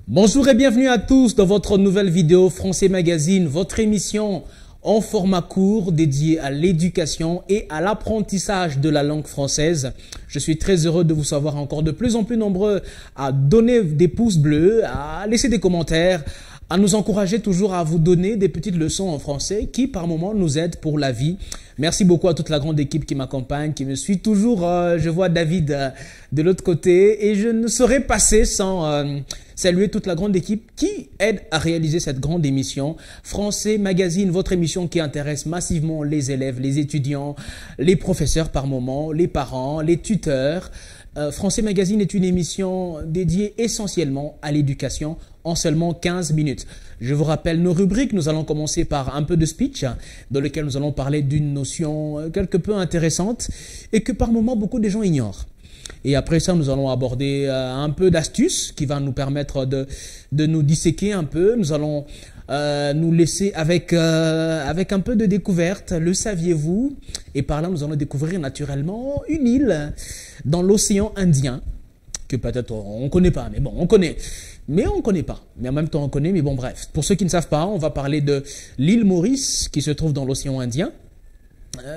Bonjour et bienvenue à tous dans votre nouvelle vidéo Français Magazine, votre émission en format court dédiée à l'éducation et à l'apprentissage de la langue française. Je suis très heureux de vous savoir encore de plus en plus nombreux à donner des pouces bleus, à laisser des commentaires, à nous encourager toujours à vous donner des petites leçons en français qui par moments nous aident pour la vie. Merci beaucoup à toute la grande équipe qui m'accompagne, qui me suit toujours. Je vois David de l'autre côté et je ne saurais passer sans saluer toute la grande équipe qui aide à réaliser cette grande émission. Français Magazine, votre émission qui intéresse massivement les élèves, les étudiants, les professeurs par moment, les parents, les tuteurs. Français Magazine est une émission dédiée essentiellement à l'éducation en seulement 15 minutes. Je vous rappelle nos rubriques. Nous allons commencer par un peu de speech dans lequel nous allons parler d'une notion quelque peu intéressante et que par moment beaucoup de gens ignorent. Et après ça, nous allons aborder un peu d'astuces qui va nous permettre de nous disséquer un peu. Nous allons nous laisser avec un peu de découverte. Le saviez-vous? Et par là, nous allons découvrir naturellement une île dans l'océan Indien que peut-être on ne connaît pas, mais bon, on connaît. Mais on ne connaît pas. Mais en même temps, on connaît, mais bon, bref. Pour ceux qui ne savent pas, on va parler de l'île Maurice qui se trouve dans l'océan Indien.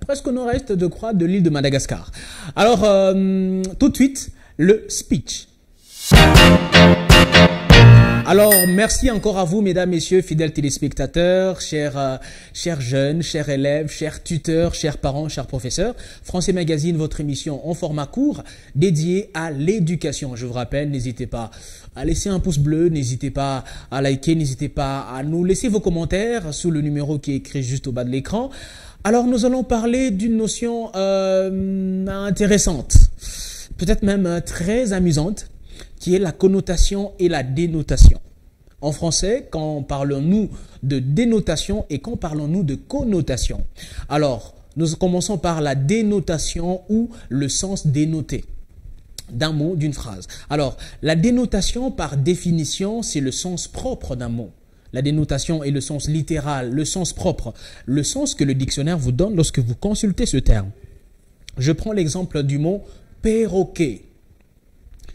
Presque au nord-est, je crois, de l'île de Madagascar. Alors, tout de suite, le speech. Alors, merci encore à vous, mesdames, messieurs, fidèles téléspectateurs, chers jeunes, chers élèves, chers tuteurs, chers parents, chers professeurs. Français Magazine, votre émission en format court dédiée à l'éducation. Je vous rappelle, n'hésitez pas à laisser un pouce bleu, n'hésitez pas à liker, n'hésitez pas à nous laisser vos commentaires sous le numéro qui est écrit juste au bas de l'écran. Alors, nous allons parler d'une notion intéressante, peut-être même très amusante, qui est la connotation et la dénotation. En français, quand parlons-nous de dénotation et quand parlons-nous de connotation? Alors, nous commençons par la dénotation ou le sens dénoté d'un mot, d'une phrase. Alors, la dénotation, par définition, c'est le sens propre d'un mot. La dénotation est le sens littéral, le sens propre, le sens que le dictionnaire vous donne lorsque vous consultez ce terme. Je prends l'exemple du mot perroquet.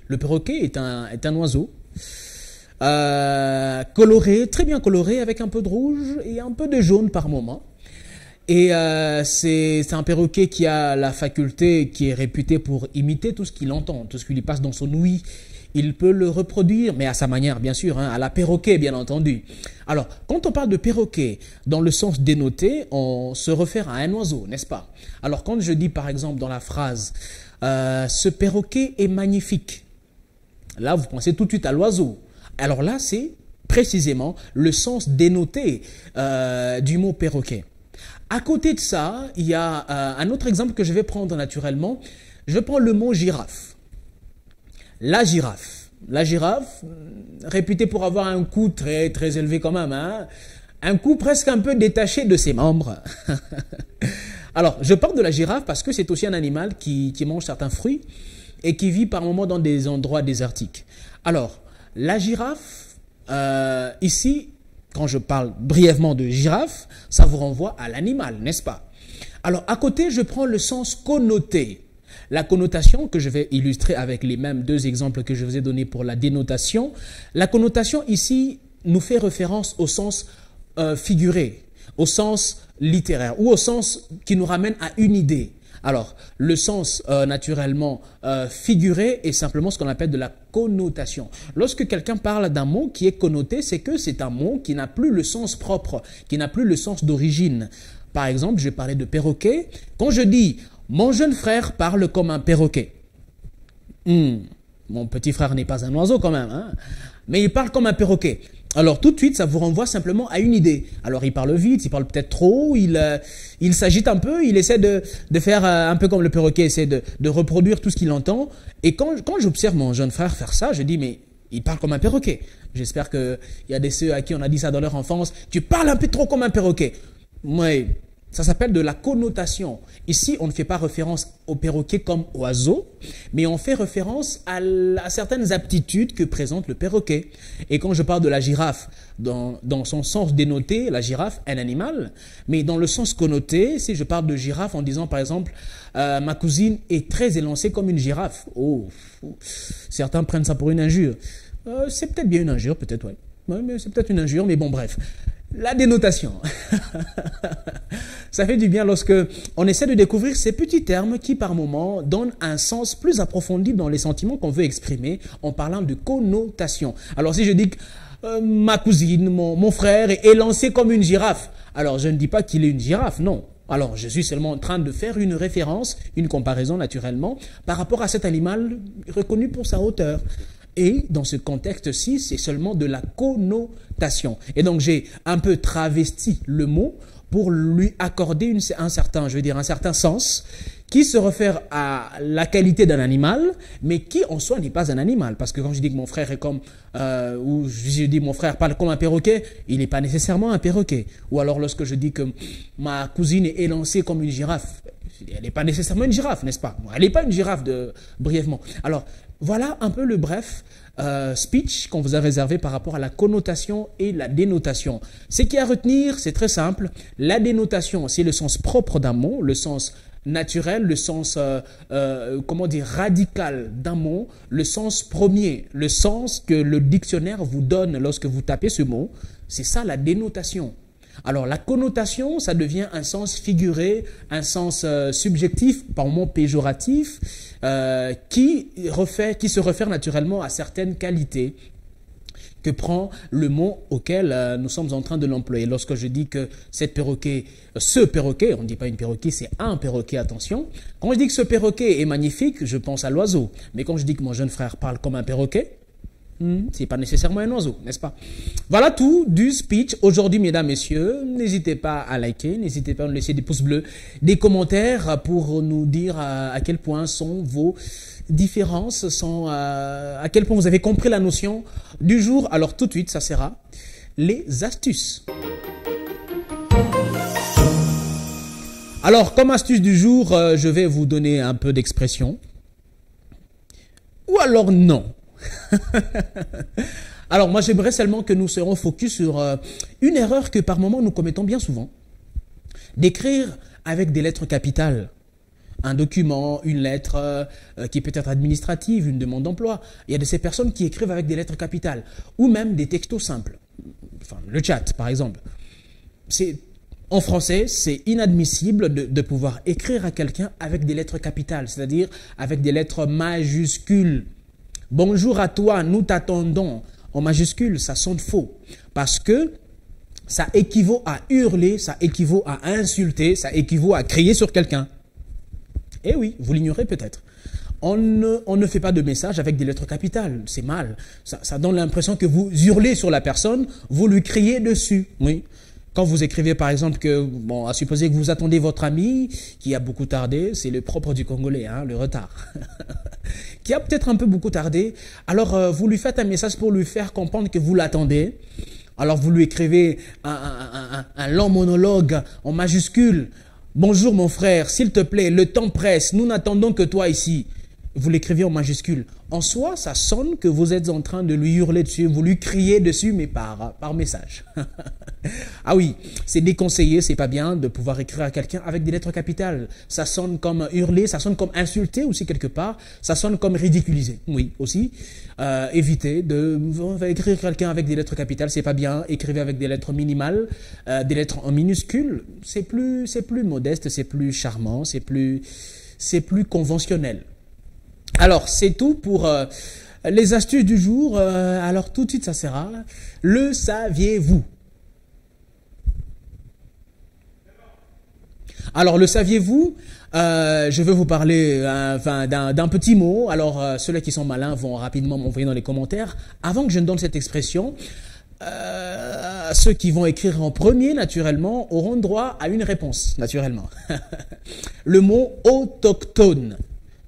Le perroquet est un oiseau coloré, très bien coloré, avec un peu de rouge et un peu de jaune par moment. Et c'est un perroquet qui a la faculté, qui est réputé pour imiter tout ce qu'il entend, tout ce qui lui passe dans son ouïe. Il peut le reproduire, mais à sa manière, bien sûr, à la perroquet, bien entendu. Alors, quand on parle de perroquet, dans le sens dénoté, on se réfère à un oiseau, n'est-ce pas? Alors, quand je dis, par exemple, dans la phrase, ce perroquet est magnifique, là, vous pensez tout de suite à l'oiseau. Alors là, c'est précisément le sens dénoté du mot perroquet. À côté de ça, il y a un autre exemple que je vais prendre naturellement. Je prends le mot girafe. La girafe, réputée pour avoir un cou très très élevé quand même, hein? Un cou presque un peu détaché de ses membres. Alors, je parle de la girafe parce que c'est aussi un animal qui mange certains fruits et qui vit par moments dans des endroits désertiques. Alors, la girafe, ici, quand je parle brièvement de girafe, ça vous renvoie à l'animal, n'est-ce pas? Alors, à côté, je prends le sens connoté. La connotation, que je vais illustrer avec les mêmes deux exemples que je vous ai donnés pour la dénotation. La connotation ici nous fait référence au sens figuré, au sens littéraire ou au sens qui nous ramène à une idée. Alors, le sens naturellement figuré est simplement ce qu'on appelle de la connotation. Lorsque quelqu'un parle d'un mot qui est connoté, c'est que c'est un mot qui n'a plus le sens propre, qui n'a plus le sens d'origine. Par exemple, je vais parler de perroquet. Quand je dis « mon jeune frère parle comme un perroquet », mon petit frère n'est pas un oiseau quand même, hein, mais il parle comme un perroquet. Alors tout de suite, ça vous renvoie simplement à une idée. Alors il parle vite, il parle peut-être trop, il s'agite un peu, il essaie de faire un peu comme le perroquet, essaie de reproduire tout ce qu'il entend. Et quand j'observe mon jeune frère faire ça, je dis mais il parle comme un perroquet. J'espère qu'il y a ceux à qui on a dit ça dans leur enfance. Tu parles un peu trop comme un perroquet. Oui. Ça s'appelle de la connotation. Ici, on ne fait pas référence au perroquet comme oiseau, mais on fait référence à certaines aptitudes que présente le perroquet. Et quand je parle de la girafe, dans son sens dénoté, la girafe, un animal, mais dans le sens connoté, si je parle de girafe en disant par exemple, ma cousine est très élancée comme une girafe. Oh, certains prennent ça pour une injure. C'est peut-être bien une injure, peut-être, ouais. Ouais, mais c'est peut-être une injure, mais bon, bref. La dénotation. Ça fait du bien lorsque on essaie de découvrir ces petits termes qui, par moments, donnent un sens plus approfondi dans les sentiments qu'on veut exprimer en parlant de connotation. Alors, si je dis que ma cousine, mon frère est élancé comme une girafe, alors je ne dis pas qu'il est une girafe, non. Alors, je suis seulement en train de faire une référence, une comparaison naturellement, par rapport à cet animal reconnu pour sa hauteur. Et dans ce contexte-ci, c'est seulement de la connotation. Et donc, j'ai un peu travesti le mot pour lui accorder un certain sens qui se réfère à la qualité d'un animal, mais qui en soi n'est pas un animal. Parce que quand je dis que mon frère est comme, ou je dis mon frère parle comme un perroquet, il n'est pas nécessairement un perroquet. Ou alors lorsque je dis que ma cousine est élancée comme une girafe, elle n'est pas nécessairement une girafe, n'est-ce pas? Elle n'est pas une girafe, brièvement. Alors, voilà un peu le bref speech qu'on vous a réservé par rapport à la connotation et la dénotation. Ce qui est à retenir, c'est très simple. La dénotation, c'est le sens propre d'un mot, le sens naturel, le sens, radical d'un mot, le sens premier, le sens que le dictionnaire vous donne lorsque vous tapez ce mot. C'est ça la dénotation. Alors la connotation, ça devient un sens figuré, un sens subjectif, par moments péjoratif, qui se réfère naturellement à certaines qualités que prend le mot auquel nous sommes en train de l'employer. Lorsque je dis que ce perroquet, on ne dit pas une perroquet, c'est un perroquet, attention. Quand je dis que ce perroquet est magnifique, je pense à l'oiseau. Mais quand je dis que mon jeune frère parle comme un perroquet, c'est pas nécessairement un oiseau, n'est-ce pas? Voilà tout du speech aujourd'hui, mesdames, messieurs. N'hésitez pas à liker, n'hésitez pas à nous laisser des pouces bleus, des commentaires pour nous dire à quel point sont vos différences, à quel point vous avez compris la notion du jour. Alors tout de suite, ça sera les astuces. Alors, comme astuce du jour, je vais vous donner un peu d'expression. Ou alors non. Alors moi j'aimerais seulement que nous serons focus sur une erreur que par moment nous commettons bien souvent, d'écrire avec des lettres capitales un document, une lettre qui peut être administrative, une demande d'emploi. Il y a de ces personnes qui écrivent avec des lettres capitales ou même des textos simples, enfin le chat par exemple. En français, c'est inadmissible de pouvoir écrire à quelqu'un avec des lettres capitales, c'est-à-dire avec des lettres majuscules. Bonjour à toi, nous t'attendons. En majuscule, ça sonne faux. Parce que ça équivaut à hurler, ça équivaut à insulter, ça équivaut à crier sur quelqu'un. Eh oui, vous l'ignorez peut-être. On ne fait pas de message avec des lettres capitales, c'est mal. Ça donne l'impression que vous hurlez sur la personne, vous lui criez dessus. Oui. Quand vous écrivez par exemple à supposer que vous attendez votre ami qui a beaucoup tardé, c'est le propre du Congolais, hein, le retard, qui a peut-être un peu beaucoup tardé, alors vous lui faites un message pour lui faire comprendre que vous l'attendez, alors vous lui écrivez un long monologue en majuscule. Bonjour mon frère, s'il te plaît, le temps presse, nous n'attendons que toi ici. Vous l'écrivez en majuscule. En soi, ça sonne que vous êtes en train de lui hurler dessus, vous lui criez dessus, mais par message. Ah oui, c'est déconseillé, c'est pas bien de pouvoir écrire à quelqu'un avec des lettres capitales. Ça sonne comme hurler, ça sonne comme insulter aussi quelque part, ça sonne comme ridiculiser. Oui, aussi. Évitez écrire quelqu'un avec des lettres capitales, c'est pas bien. Écrivez avec des lettres minimales, des lettres en minuscules, c'est plus modeste, c'est plus charmant, c'est plus conventionnel. Alors, c'est tout pour les astuces du jour. Alors, tout de suite, ça sera le saviez-vous? Alors, le saviez-vous? Je vais vous parler d'un petit mot. Alors, ceux-là qui sont malins vont rapidement m'envoyer dans les commentaires. Avant que je ne donne cette expression, ceux qui vont écrire en premier, naturellement, auront droit à une réponse, naturellement. Le mot autochtone.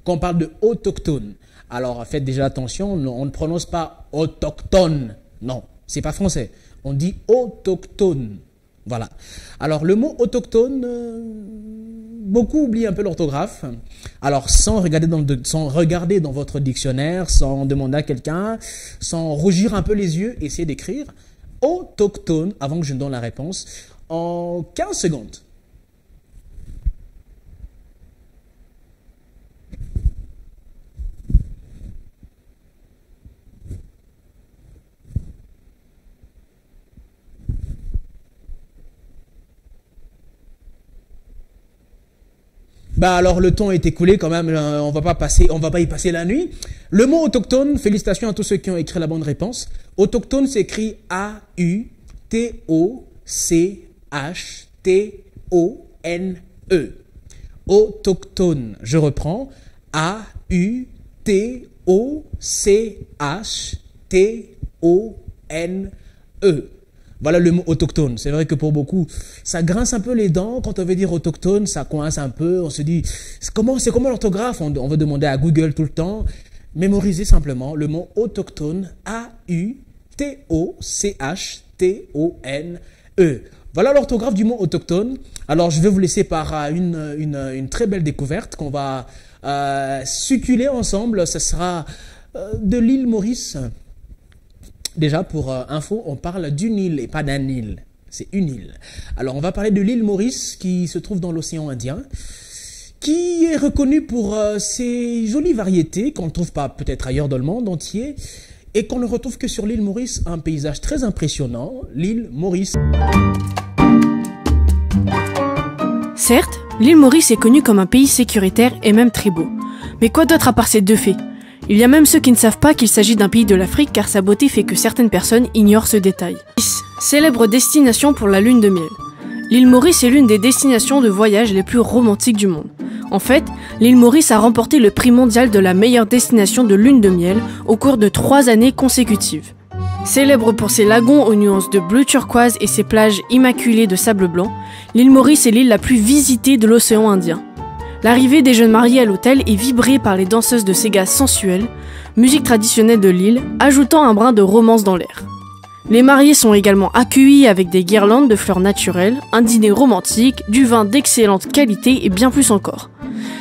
Quand on parle de autochtone, alors faites déjà attention, on ne prononce pas autochtone. Non, c'est pas français. On dit autochtone. Voilà. Alors le mot autochtone, beaucoup oublient un peu l'orthographe. Alors sans regarder dans votre dictionnaire, sans demander à quelqu'un, sans rougir un peu les yeux, essayez d'écrire autochtone avant que je ne donne la réponse en 15 secondes. Bah alors le temps est écoulé quand même, on va pas y passer la nuit. Le mot autochtone, félicitations à tous ceux qui ont écrit la bonne réponse. Autochtone s'écrit A-U-T-O-C-H-T-O-N-E. Autochtone, je reprends, A-U-T-O-C-H-T-O-N-E. Voilà le mot autochtone. C'est vrai que pour beaucoup, ça grince un peu les dents. Quand on veut dire autochtone, ça coince un peu. On se dit, c'est comment l'orthographe? On veut demander à Google tout le temps. Mémorisez simplement le mot autochtone. A-U-T-O-C-H-T-O-N-E. Voilà l'orthographe du mot autochtone. Alors, je vais vous laisser par une très belle découverte qu'on va succuler ensemble. Ce sera de l'île Maurice. Déjà, pour info, on parle d'une île et pas d'un île. C'est une île. Alors, on va parler de l'île Maurice qui se trouve dans l'océan Indien, qui est reconnue pour ses jolies variétés qu'on ne trouve pas peut-être ailleurs dans le monde entier et qu'on ne retrouve que sur l'île Maurice, un paysage très impressionnant, l'île Maurice. Certes, l'île Maurice est connue comme un pays sécuritaire et même très beau. Mais quoi d'autre à part ces deux faits? Il y a même ceux qui ne savent pas qu'il s'agit d'un pays de l'Afrique car sa beauté fait que certaines personnes ignorent ce détail. 6. Célèbre destination pour la lune de miel. L'île Maurice est l'une des destinations de voyage les plus romantiques du monde. En fait, l'île Maurice a remporté le prix mondial de la meilleure destination de lune de miel au cours de 3 années consécutives. Célèbre pour ses lagons aux nuances de bleu turquoise et ses plages immaculées de sable blanc, l'île Maurice est l'île la plus visitée de l'océan Indien. L'arrivée des jeunes mariés à l'hôtel est vibrée par les danseuses de Sega sensuelles, musique traditionnelle de l'île, ajoutant un brin de romance dans l'air. Les mariés sont également accueillis avec des guirlandes de fleurs naturelles, un dîner romantique, du vin d'excellente qualité et bien plus encore.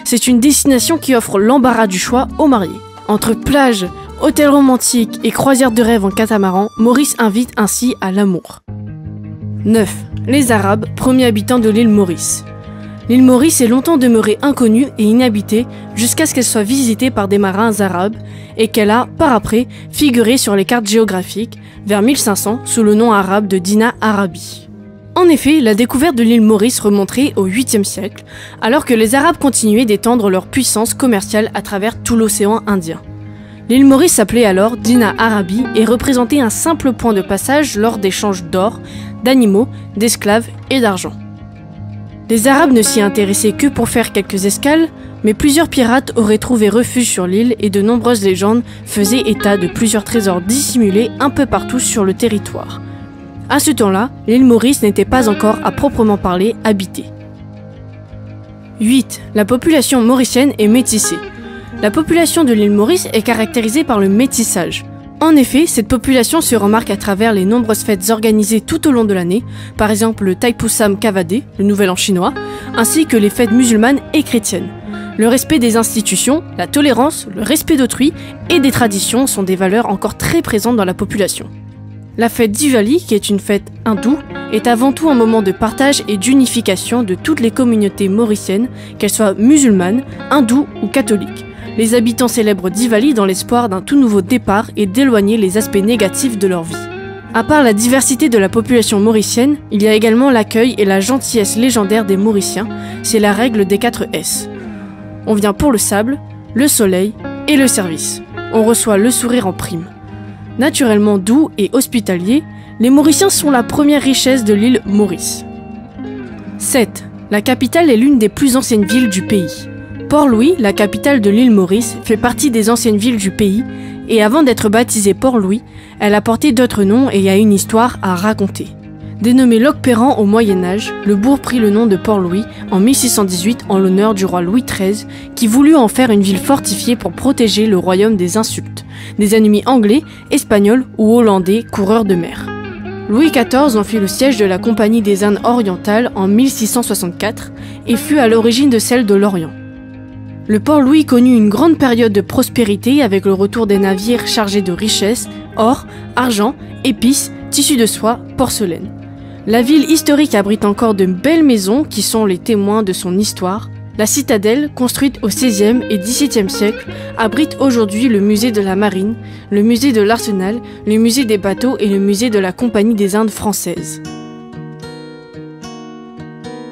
C'est une destination qui offre l'embarras du choix aux mariés. Entre plage, hôtel romantique et croisière de rêve en catamaran, Maurice invite ainsi à l'amour. 9. Les Arabes, premiers habitants de l'île Maurice. L'île Maurice est longtemps demeurée inconnue et inhabitée jusqu'à ce qu'elle soit visitée par des marins arabes et qu'elle a, par après, figuré sur les cartes géographiques vers 1500 sous le nom arabe de Dina Arabi. En effet, la découverte de l'île Maurice remonterait au 8e siècle, alors que les Arabes continuaient d'étendre leur puissance commerciale à travers tout l'océan Indien. L'île Maurice s'appelait alors Dina Arabi et représentait un simple point de passage lors d'échanges d'or, d'animaux, d'esclaves et d'argent. Les Arabes ne s'y intéressaient que pour faire quelques escales, mais plusieurs pirates auraient trouvé refuge sur l'île et de nombreuses légendes faisaient état de plusieurs trésors dissimulés un peu partout sur le territoire. À ce temps-là, l'île Maurice n'était pas encore à proprement parler habitée. 8. La population mauricienne est métissée. La population de l'île Maurice est caractérisée par le métissage. En effet, cette population se remarque à travers les nombreuses fêtes organisées tout au long de l'année, par exemple le Thaipusam Kavadé, le Nouvel An chinois, ainsi que les fêtes musulmanes et chrétiennes. Le respect des institutions, la tolérance, le respect d'autrui et des traditions sont des valeurs encore très présentes dans la population. La fête Diwali, qui est une fête hindoue, est avant tout un moment de partage et d'unification de toutes les communautés mauriciennes, qu'elles soient musulmanes, hindoues ou catholiques. Les habitants célèbrent Diwali dans l'espoir d'un tout nouveau départ et d'éloigner les aspects négatifs de leur vie. À part la diversité de la population mauricienne, il y a également l'accueil et la gentillesse légendaire des Mauriciens, c'est la règle des 4 S. On vient pour le sable, le soleil et le service. On reçoit le sourire en prime. Naturellement doux et hospitaliers, les Mauriciens sont la première richesse de l'île Maurice. 7. La capitale est l'une des plus anciennes villes du pays. Port-Louis, la capitale de l'île Maurice, fait partie des anciennes villes du pays et avant d'être baptisée Port-Louis, elle a porté d'autres noms et a une histoire à raconter. Dénommé Loc-Perran au Moyen-Âge, le bourg prit le nom de Port-Louis en 1618 en l'honneur du roi Louis XIII qui voulut en faire une ville fortifiée pour protéger le royaume des insultes, des ennemis anglais, espagnols ou hollandais coureurs de mer. Louis XIV en fit le siège de la Compagnie des Indes orientales en 1664 et fut à l'origine de celle de l'Orient. Le Port-Louis connut une grande période de prospérité avec le retour des navires chargés de richesses, or, argent, épices, tissus de soie, porcelaine. La ville historique abrite encore de belles maisons qui sont les témoins de son histoire. La citadelle, construite au XVIe et XVIIe siècle, abrite aujourd'hui le musée de la Marine, le musée de l'Arsenal, le musée des bateaux et le musée de la Compagnie des Indes françaises.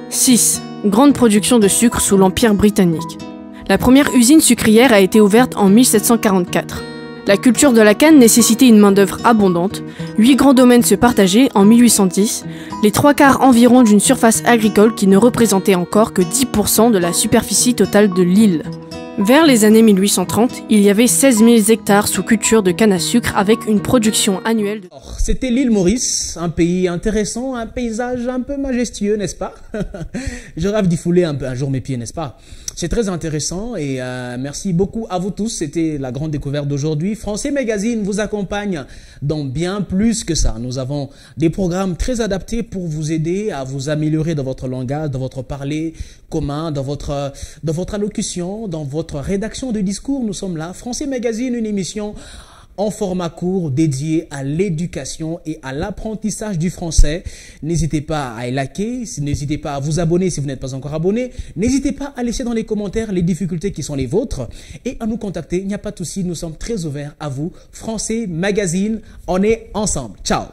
6. grande production de sucre sous l'Empire britannique. La première usine sucrière a été ouverte en 1744. La culture de la canne nécessitait une main-d'œuvre abondante. 8 grands domaines se partageaient en 1810, les 3/4 environ d'une surface agricole qui ne représentait encore que 10% de la superficie totale de l'île. Vers les années 1830, il y avait 16 000 hectares sous culture de canne à sucre avec une production annuelle de... C'était l'île Maurice, un pays intéressant, un paysage un peu majestueux, n'est-ce pas? Je rêve d'y fouler un jour mes pieds, n'est-ce pas? C'est très intéressant et merci beaucoup à vous tous. C'était la grande découverte d'aujourd'hui. Français Magazine vous accompagne dans bien plus que ça. Nous avons des programmes très adaptés pour vous aider à vous améliorer dans votre langage, dans votre parler commun, dans votre allocution, dans votre rédaction de discours. Nous sommes là. Français Magazine, une émission en format court dédié à l'éducation et à l'apprentissage du français. N'hésitez pas à liker, n'hésitez pas à vous abonner si vous n'êtes pas encore abonné. N'hésitez pas à laisser dans les commentaires les difficultés qui sont les vôtres et à nous contacter. Il n'y a pas de souci, nous sommes très ouverts à vous. Français Magazine, on est ensemble. Ciao.